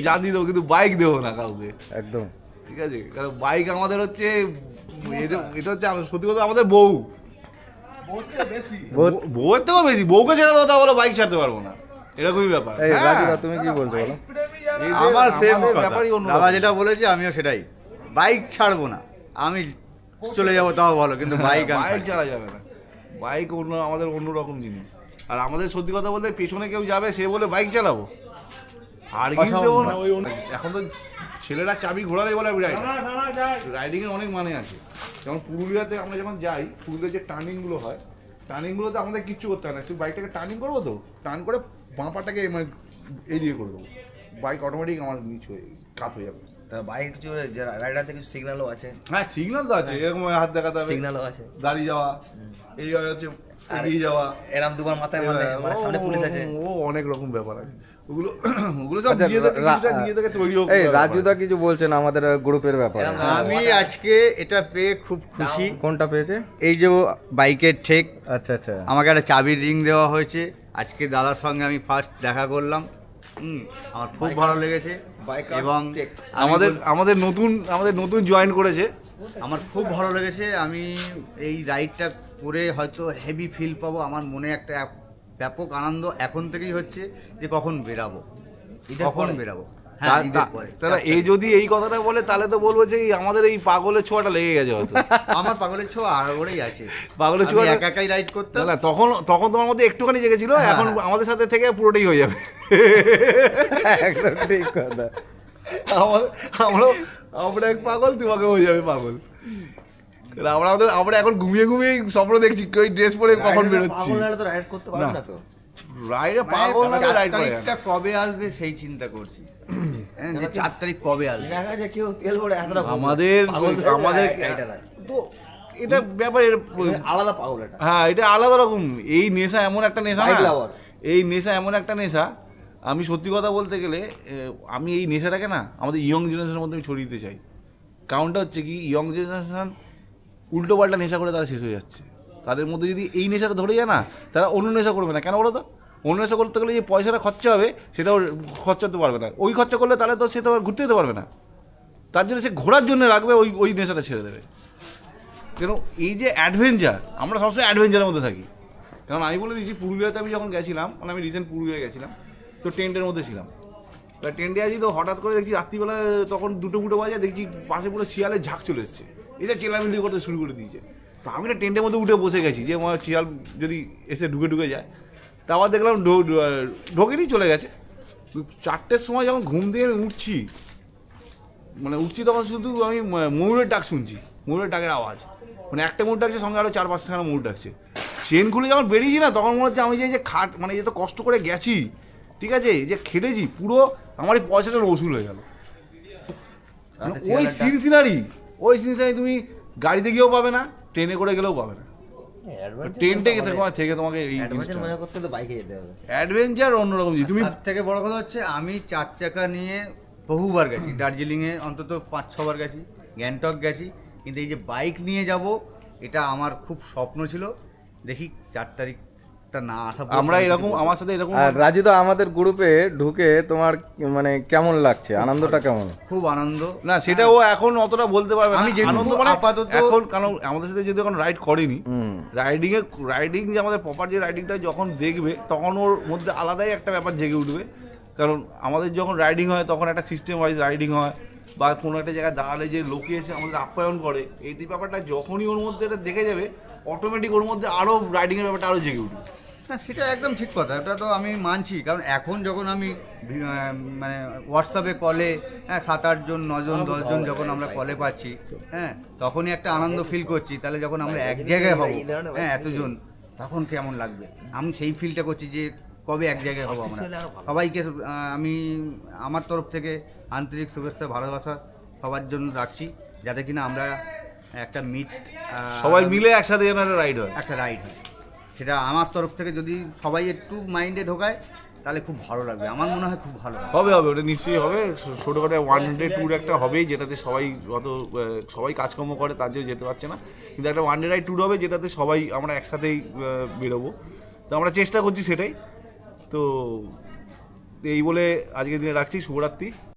জানি দেবো, কিন্তু বাইক দেবো না কাউকে, একদম ঠিক আছে? কারণ বাইক আমাদের হচ্ছে এটা হচ্ছে সত্যি কথা আমাদের বউ, বউয়ের থেকেও বেশি। বউকে ছেড়ে দেবো তা বলো, বাইক ছাড়তে পারবো না, এরকমই ব্যাপার। এই রাজুদা তুমি কি বলছো বলো? আমার সেম ব্যাপারই অন্য। দাদা যেটা বলেছে আমিও সেটাই, বাইক ছাড়বো না, আমি চলে যাবো তাও ভালো, কিন্তু বাইক বাইক ছাড়া যাবে না। বাইক অন্য আমাদের অন্যরকম জিনিস। আর আমাদের সত্যি কথা বলতে পেছনে কেউ যাবে সে বলে বাইক চালাবো, আর কি দেবো না। এখন তো ছেলেরা চাবি ঘোরালে বলে আমি রাইডিংয়ের অনেক মানে আছে। যেমন পুরুলিয়াতে আমরা যখন যাই, পুরুলিয়ার যে টার্নিংগুলো হয়, টার্নিংগুলোতে আমাদের কিচ্ছু করতে হয় না, শুধু বাইকটাকে টার্নিং করবো, তো টার্ন করে বাঁপাটাকে মানে এই দিয়ে করে দেবো, বাইক অটোমেটিক আমার নিচ হয়ে কাত হয়ে যাবে। তা বাইক কিছু রাইডারতে কিছু সিগন্যালও আছে। হ্যাঁ, সিগন্যাল তো আছে, এরকম হাত দেখাতে হবে, সিগন্যালও আছে, দাঁড়িয়ে যাওয়া, এইভাবে হচ্ছে এগিয়ে যাওয়া, এরকম দুবার মাথায় মারলে মানে সামনে পুলিশ আছে, ও অনেক রকম ব্যাপার আছে। ওগুলো সব নিজে থেকে তৈরি হোক। এই রাজুদা কিছু বলছেন আমাদের গ্রুপের ব্যাপারে? আমি আজকে এটা পেয়ে খুব খুশি। কোনটা পেয়েছে? এই যে বাইকের ঠেক, আচ্ছা আচ্ছা, আমাকে একটা চাবির রিং দেওয়া হয়েছে। আজকে দাদার সঙ্গে আমি ফার্স্ট দেখা করলাম, আমার খুব ভালো লেগেছে। এবং আমাদের নতুন জয়েন করেছে, আমার খুব ভালো লেগেছে। আমি এই রাইডটা করে হয়তো হেভি ফিল পাবো, আমার মনে একটা ব্যাপক আনন্দ এখন থেকেই হচ্ছে যে কখন বেরাবো, কখন বেরাবো। হ্যাঁ, ঈদের পরে। তাহলে এই যদি এই কথাটা বলে তাহলে তো বলবো যে আমাদের এই পাগলের ছোঁয়াটা লেগে গেছে হয়তো। আমার পাগলের ছোঁয়া আড়াগড়েই আছে, পাগলের ছোঁয়া একা একাই রাইড করতাম না, তখন তোমার মধ্যে একটুখানি জেগেছিল, এখন আমাদের সাথে থেকে পুরোটাই হয়ে যাবে। একদম ঠিক কথা। আমরা এক পাগল, তোমাকে হয়ে যাবে পাগল। আমরা এখন ঘুমিয়ে স্বপ্ন দেখছি ওই ড্রেস পরে কখন বেরোচ্ছি। তো রাইড করতে পারবে না তো। রাইডে পাগল না, রাইড করে। তারিখটা কবে আসবে সেই চিন্তা করছি, যে 4 তারিখ কবে আসবে। দেখা যায় কেউ তেল ভরে এতটা আমাদের তো এটা ব্যাপার আলাদা পাগল এটা। হ্যাঁ, এটা আলাদা রকম। এই নেশা এমন একটা নেশা না, এই নেশা এমন একটা নেশা, আমি সত্যি কথা বলতে গেলে আমি এই নেশাটাকে না আমাদের ইয়ং জেনারেশনের মধ্যে আমি ছড়িয়ে দিতে চাই। কারণটা হচ্ছে কি, ইয়ং জেনারেশন উল্টো পাল্টা নেশা করে তারা শেষ হয়ে যাচ্ছে। তাদের মধ্যে যদি এই নেশাটা ধরে যায় না, তারা অন্য নেশা করবে না। কেন বলো তো? অন্য নেশা করতে গেলে যে পয়সাটা খরচা হবে সেটাও খরচা করতে পারবে না। ওই খরচা করলে তাহলে তো সে তো আর ঘুরতে যেতে পারবে না। তার জন্য সে ঘোরার জন্য রাখবে, ওই নেশাটা ছেড়ে দেবে। কেন এই যে অ্যাডভেঞ্চার, আমরা সবসময় অ্যাডভেঞ্চারের মধ্যে থাকি। কারণ আমি বলে দিচ্ছি, পুরুলিয়াতে আমি যখন গেছিলাম, মানে আমি রিসেন্ট পুরুলিয়ায় গেছিলাম, তো টেন্টের মধ্যে ছিলাম। এবার টেন্টে আছি, তো হঠাৎ করে দেখছি রাত্রিবেলা তখন 2টো বাজে, দেখছি পাশে পুরো শিয়ালের ঝাঁক চলে এসছে, এসে চেলামিলি করতে শুরু করে দিয়েছে। তো আমি না টেন্টের মধ্যে উঠে বসে গেছি যে আমার শিয়াল যদি এসে ঢুকে যায়। তা আবার দেখলাম ঢোকেনি, চলে গেছে। 4টের সময় যখন ঘুম দিয়ে আমি উঠছি, তখন শুধু আমি ময়ূরের ডাক শুনছি, ময়ূরের ডাকের আওয়াজ। মানে একটা ময়ূর ডাকছে, সঙ্গে আরও 4-5খানা ময়ূর ডাকছে। চেন খুলে যখন বেরিয়েছি না, তখন মনে হচ্ছে আমি যে খাট, মানে যে তো কষ্ট করে গেছি, ঠিক আছে, যে খেটেছি, পুরো আমার এই পয়সাটা রসুল হয়ে গেল। ওই সিনসিনারি তুমি গাড়িতে গিয়েও পাবে না, ট্রেনে করে গেলেও পাবে না। ট্রেনটা থেকে তোমাকে এই জিনিসটা মজা করতে তো বাইকে যেতে হবে। অ্যাডভেঞ্চার অন্যরকম জিনিস। তুমি তার থেকে বড় কথা হচ্ছে, আমি 4 চাকা নিয়ে বহুবার গেছি, দার্জিলিংয়ে অন্তত 5-6 বার গেছি, গ্যাংটক গেছি, কিন্তু এই যে বাইক নিয়ে যাব, এটা আমার খুব স্বপ্ন ছিল। দেখি 4 তারিখটা না আসা আমরা এরকম, আমার সাথে এরকম। আর রাজুদা, আমাদের গ্রুপে ঢুকে তোমার মানে কেমন লাগছে? আনন্দটা কেমন? খুব আনন্দ। না, সেটা ও এখন অতটা বলতে পারবে না। আমি যে আনন্দ মানে আপাতত এখন, কারণ আমাদের সাথে যদি এখন রাইড করেনি, রাইডিং যে আমাদের প্রপার যে রাইডিংটা যখন দেখবে, তখন ওর মধ্যে আলাদাই একটা ব্যাপার জেগে উঠবে। কারণ আমাদের যখন রাইডিং হয়, তখন একটা সিস্টেম ওয়াইজ রাইডিং হয়, বা কোনো একটা জায়গায় দাঁড়ালে যে লোকে এসে আমাদের আপ্যায়ন করে, এই ব্যাপারটা যখনই ওর মধ্যে এটা দেখে যাবে, অটোমেটিক ওর মধ্যে আরও রাইডিংয়ের ব্যাপারটা আরও জেগে উঠবে। না, সেটা একদম ঠিক কথা, এটা তো আমি মানছি। কারণ এখন যখন আমি মানে হোয়াটসঅ্যাপে কলে 7-8 জন 9 জন 10 জন যখন আমরা কলে পাচ্ছি, তখনই একটা আনন্দ ফিল করছি। তাহলে যখন আমরা এক জায়গায় হব, এতজন, তখন কেমন লাগবে? আমি সেই ফিলটা করছি যে কবে এক জায়গায় হব আমরা। সবাইকে আমি আমার তরফ থেকে আন্তরিক শুভেচ্ছা, ভালোবাসা সবার জন্য রাখছি, যাতে কিনা আমরা একটা সবাই মিলে একসাথে যেন একটা রাইড হয়। সেটা আমার তরফ থেকে যদি সবাই একটু মাইন্ডে ঢোকায়, তাহলে খুব ভালো লাগবে। আমার মনে হয় খুব ভালো হবে, ওটা নিশ্চয়ই হবে। ছোটোখাটো 1 ডে ট্যুর একটা হবেই, যেটাতে সবাই কাজকর্ম করে, তার জন্য যেতে পারছে না, কিন্তু একটা 1 ডে রাইড ট্যুর হবে, যেটাতে সবাই আমরা একসাথেই বেরোবো। তো আমরা চেষ্টা করছি সেটাই। তো এই বলে আজকের দিনে রাখছি। শুভরাত্রি।